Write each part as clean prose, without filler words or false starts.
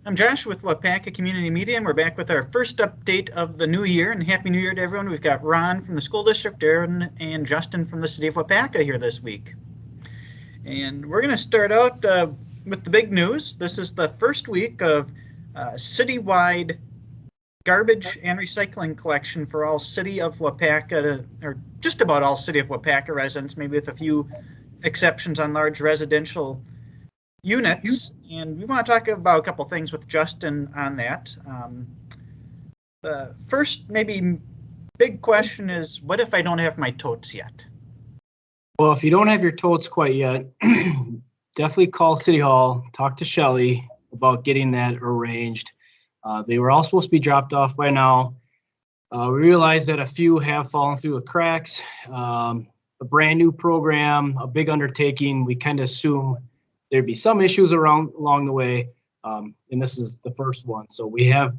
I'm Josh with Waupaca Community Media, and we're back with our first update of the new year. And Happy New Year to everyone. We've got Ron from the school district, Aaron and Justin from the city of Waupaca here this week. And we're going to start out with the big news. This is the first week of citywide garbage and recycling collection for all city of Waupaca, or just about all city of Waupaca residents, maybe with a few exceptions on large residential units. And we want to talk about a couple things with Justin on that. The first maybe big question is, what if I don't have my totes yet? Well, if you don't have your totes quite yet, definitely call City Hall, talk to Shelly about getting that arranged. They were all supposed to be dropped off by now. We realized that a few have fallen through the cracks. A brand new program, a big undertaking. We kind of assume there'd be some issues along the way, and this is the first one. So we have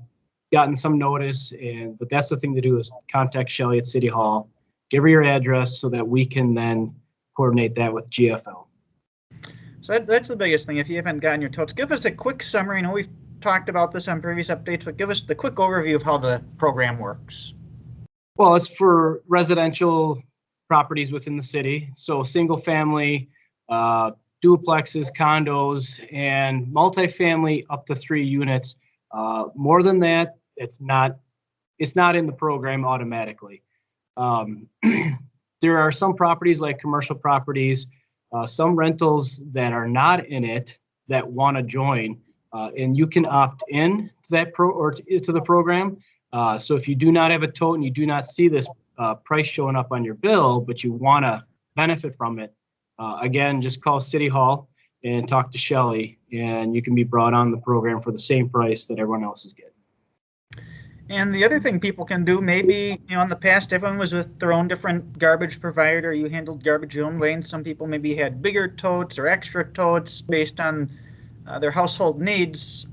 gotten some notice, but that's the thing to do is contact Shelly at City Hall, give her your address so that we can then coordinate that with GFL. So that's the biggest thing. If you haven't gotten your totes, give us a quick summary. I know we've talked about this on previous updates, but give us the quick overview of how the program works. Well, it's for residential properties within the city. So single family, duplexes, condos, and multifamily up to 3 units. More than that, it's not in the program automatically. There are some properties like commercial properties, some rentals that are not in it that want to join, and you can opt in to that to the program. So if you do not have a tote and you do not see this price showing up on your bill, but you want to benefit from it, again, just call City Hall and talk to Shelly, and you can be brought on the program for the same price that everyone else is getting. And the other thing people can do, maybe, in the past, everyone was with their own different garbage provider. You handled garbage your own way, and some people maybe had bigger totes or extra totes based on their household needs.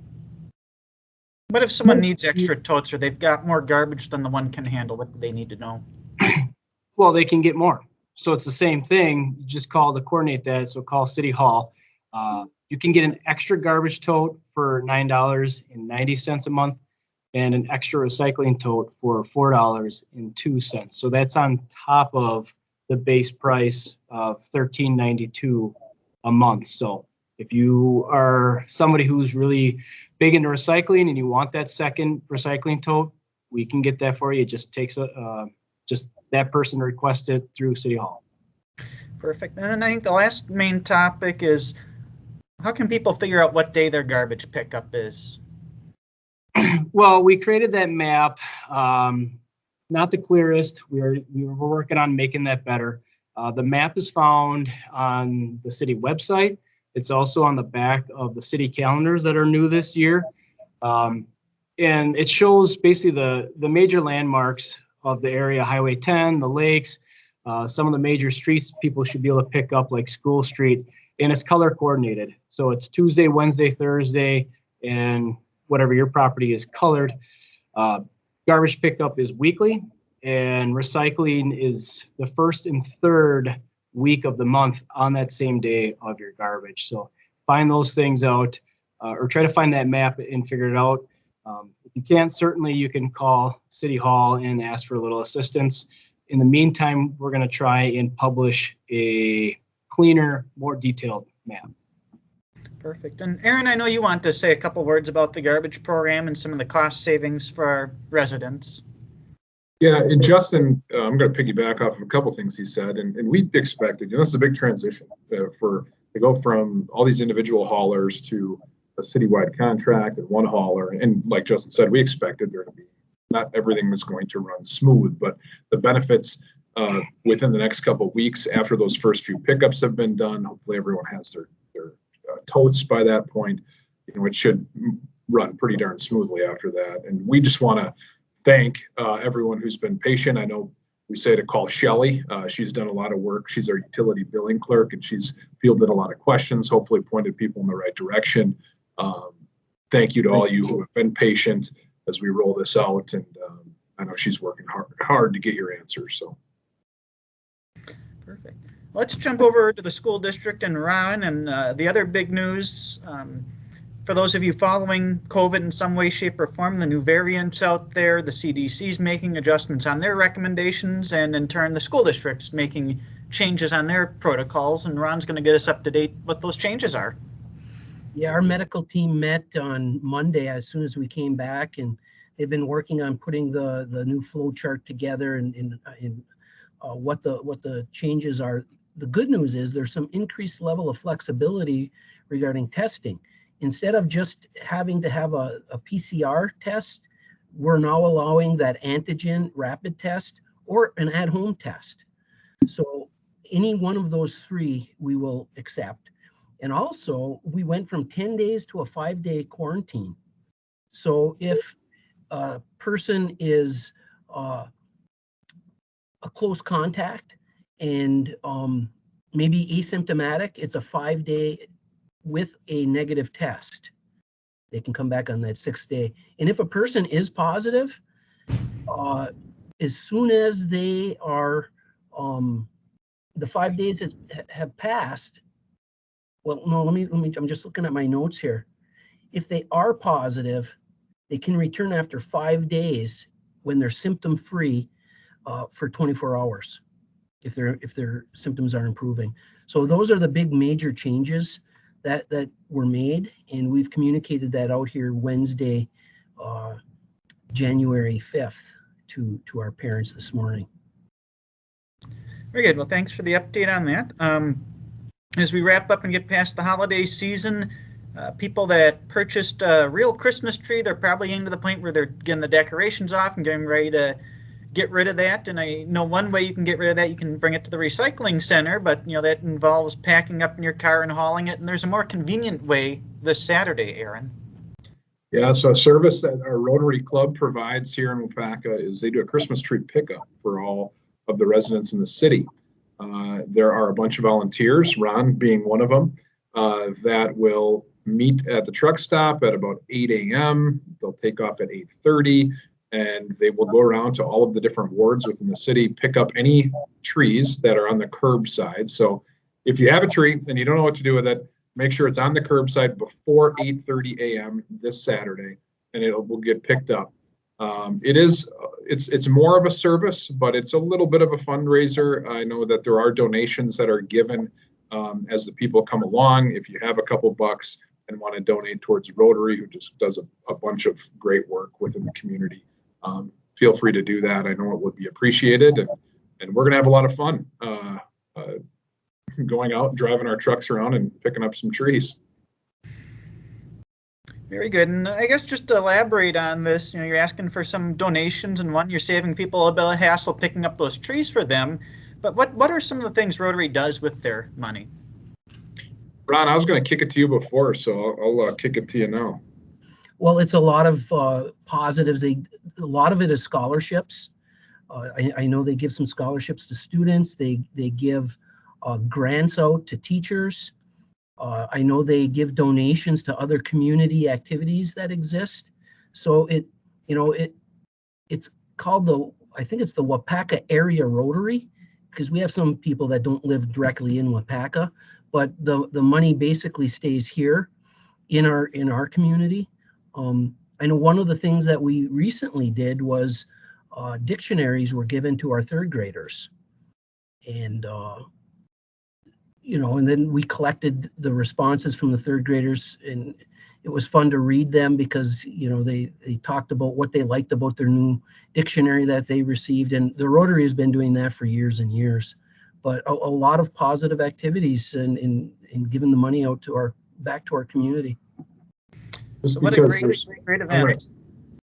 What if someone needs extra totes or they've got more garbage than the one can handle? What do they need to know? Well, they can get more. So it's the same thing. You just call to coordinate that. So call City Hall. You can get an extra garbage tote for $9.90 a month and an extra recycling tote for $4.02. So that's on top of the base price of $13.92 a month. So if you are somebody who's really big into recycling and you want that second recycling tote, we can get that for you. It just takes just that person request it through City Hall. Perfect. And then I think the last main topic is, how can people figure out what day their garbage pickup is? Well, we created that map. Not the clearest. We were working on making that better. The map is found on the city website. It's also on the back of the city calendars that are new this year. And it shows basically the major landmarks of the area, Highway 10, the lakes, some of the major streets people should be able to pick up, like School Street, and it's color coordinated. So it's Tuesday, Wednesday, Thursday, and whatever your property is colored. Garbage pickup is weekly, and recycling is the first and third week of the month on that same day of your garbage. So find those things out, or try to find that map and figure it out. If you can't, certainly you can call City Hall and ask for a little assistance. In the meantime, we're going to try and publish a cleaner, more detailed map. Perfect. And Aaron, I know you want to say a couple words about the garbage program and some of the cost savings for our residents. Yeah, and Justin, I'm going to piggyback off of a couple things he said, and we expected, this is a big transition to go from all these individual haulers to a citywide contract and one hauler. And like Justin said, we expected there to be, not everything was going to run smooth, but the benefits within the next couple of weeks after those first few pickups have been done, hopefully everyone has their totes by that point. It should run pretty darn smoothly after that. And we just want to thank everyone who's been patient. I know we say to call Shelly. She's done a lot of work. She's our utility billing clerk, and she's fielded a lot of questions, hopefully pointed people in the right direction. Thank you to all you who have been patient as we roll this out. And I know she's working hard to get your answers. So. Perfect. Let's jump over to the school district and Ron, and the other big news. for those of you following COVID in some way, shape, or form, the new variants out there, the CDC's making adjustments on their recommendations, and in turn, the school district's making changes on their protocols. And Ron's going to get us up to date what those changes are. Yeah, our medical team met on Monday as soon as we came back, and they've been working on putting the new flow chart together and what the changes are. The good news is there's some increased level of flexibility regarding testing. Instead of just having to have a PCR test, we're now allowing that antigen rapid test or an at-home test. So any one of those three we will accept. And also, we went from 10 days to a 5-day quarantine. So if a person is a close contact and maybe asymptomatic, it's a 5-day with a negative test. They can come back on that 6th day. And if a person is positive, as soon as they are, the 5 days have passed, well, no, let me, I'm just looking at my notes here. If they are positive, they can return after 5 days when they're symptom-free for 24 hours if their symptoms are improving. So those are the big major changes that were made, and we've communicated that out here Wednesday, January 5th to our parents this morning. Very good. Well, thanks for the update on that. As we wrap up and get past the holiday season, people that purchased a real Christmas tree, they're probably getting to the point where they're getting the decorations off and getting ready to get rid of that. And I know one way you can get rid of that, you can bring it to the recycling center, but that involves packing up in your car and hauling it. And there's a more convenient way this Saturday, Aaron. Yeah, so a service that our Rotary Club provides here in Waupaca is they do a Christmas tree pickup for all of the residents in the city. There are a bunch of volunteers, Ron being one of them, that will meet at the truck stop at about 8 a.m. They'll take off at 8:30, and they will go around to all of the different wards within the city, pick up any trees that are on the curbside. So if you have a tree and you don't know what to do with it, make sure it's on the curbside before 8:30 a.m. this Saturday, and will get picked up. It's more of a service, but it's a little bit of a fundraiser. I know that there are donations that are given as the people come along. If you have a couple bucks and want to donate towards Rotary, who just does a bunch of great work within the community, feel free to do that. I know it would be appreciated, and we're going to have a lot of fun going out and driving our trucks around and picking up some trees. Very good. And I guess just to elaborate on this, you're asking for some donations, and one, you're saving people a bit of hassle picking up those trees for them. But what are some of the things Rotary does with their money? Ron, I was going to kick it to you before, so I'll kick it to you now. Well, it's a lot of positives. A lot of it is scholarships. I know they give some scholarships to students. They give grants out to teachers. I know they give donations to other community activities that exist. So it's called I think it's the Waupaca Area Rotary, because we have some people that don't live directly in Waupaca, but the money basically stays here in our community. I know one of the things that we recently did was dictionaries were given to our 3rd graders, and and then we collected the responses from the 3rd graders, and it was fun to read them because they talked about what they liked about their new dictionary that they received, and the Rotary has been doing that for years and years. But a lot of positive activities in giving the money out back to our community. So what a great event.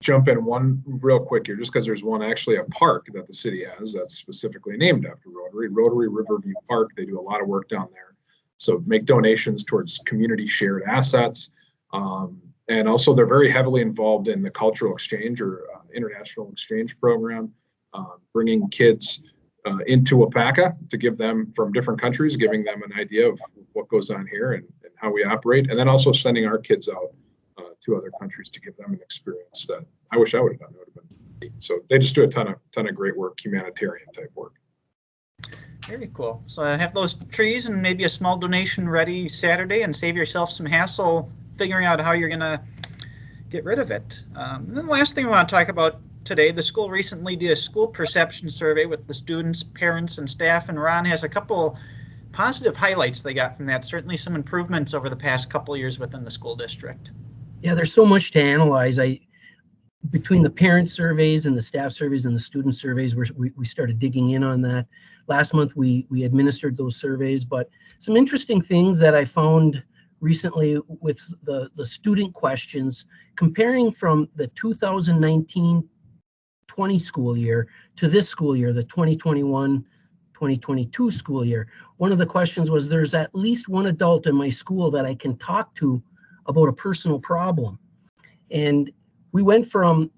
Jump in one real quick here, just because there's one actually a park that the city has that's specifically named after Rotary Riverview Park. They do a lot of work down there. So make donations towards community shared assets. And also they're very heavily involved in the cultural exchange or international exchange program, bringing kids into Waupaca to give them from different countries, giving them an idea of what goes on here and how we operate. And then also sending our kids out to other countries to give them an experience that I wish I would have done. It would have been neat. So they just do a ton of great work, humanitarian type work. Very cool. So have those trees and maybe a small donation ready Saturday, and save yourself some hassle figuring out how you're going to get rid of it. And then the last thing we want to talk about today, the school recently did a school perception survey with the students, parents, and staff, and Ron has a couple positive highlights they got from that. Certainly some improvements over the past couple of years within the school district. Yeah, there's so much to analyze. Between the parent surveys and the staff surveys and the student surveys, we started digging in on that. Last month, we administered those surveys, but some interesting things that I found recently with the student questions, comparing from the 2019-20 school year to this school year, the 2021-2022 school year. One of the questions was, there's at least one adult in my school that I can talk to about a personal problem. And we went from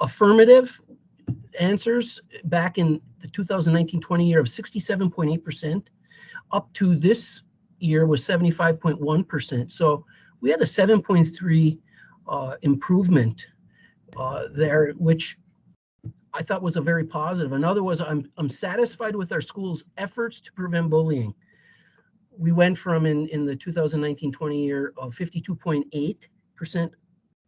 affirmative answers back in the 2019-20 year of 67.8% up to this year was 75.1%. So we had a 7.3 improvement there, which I thought was a very positive. Another was, I'm satisfied with our school's efforts to prevent bullying. We went from in the 2019-20 year of 52.8%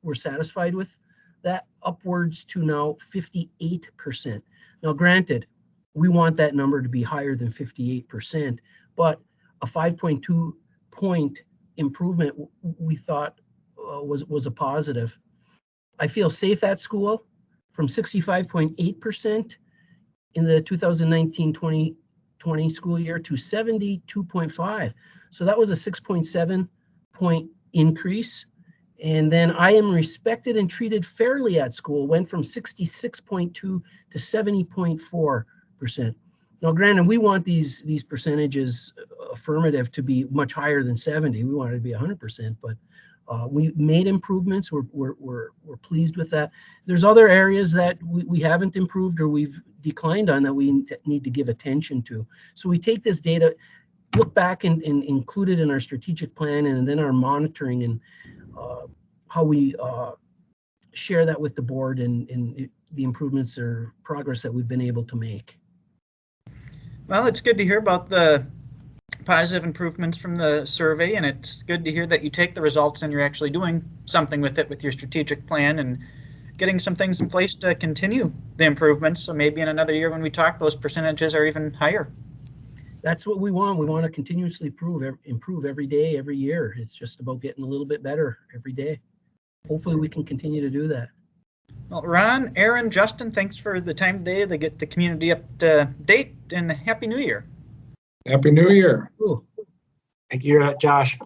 were satisfied with that, upwards to now 58%. Now, granted, we want that number to be higher than 58%, but a 5.2 point improvement we thought was a positive. I feel safe at school from 65.8% in the 2019-20 school year to 72.5. So that was a 6.7 point increase. And then I am respected and treated fairly at school, went from 66.2 to 70.4%. Now, granted, we want these percentages affirmative to be much higher than 70. We want it to be 100%, but we made improvements. We're pleased with that. There's other areas that we haven't improved or we've declined on that we need to give attention to. So we take this data, look back and include it in our strategic plan and then our monitoring and how we share that with the board and the improvements or progress that we've been able to make. Well, it's good to hear about the positive improvements from the survey, and it's good to hear that you take the results and you're actually doing something with it with your strategic plan and getting some things in place to continue the improvements. So maybe in another year when we talk, those percentages are even higher. That's what we want. We want to continuously improve every day, every year. It's just about getting a little bit better every day. Hopefully we can continue to do that. Well, Ron, Aaron, Justin, thanks for the time today to get the community up to date, and Happy New Year. Happy New Year. Cool. Thank you, Josh.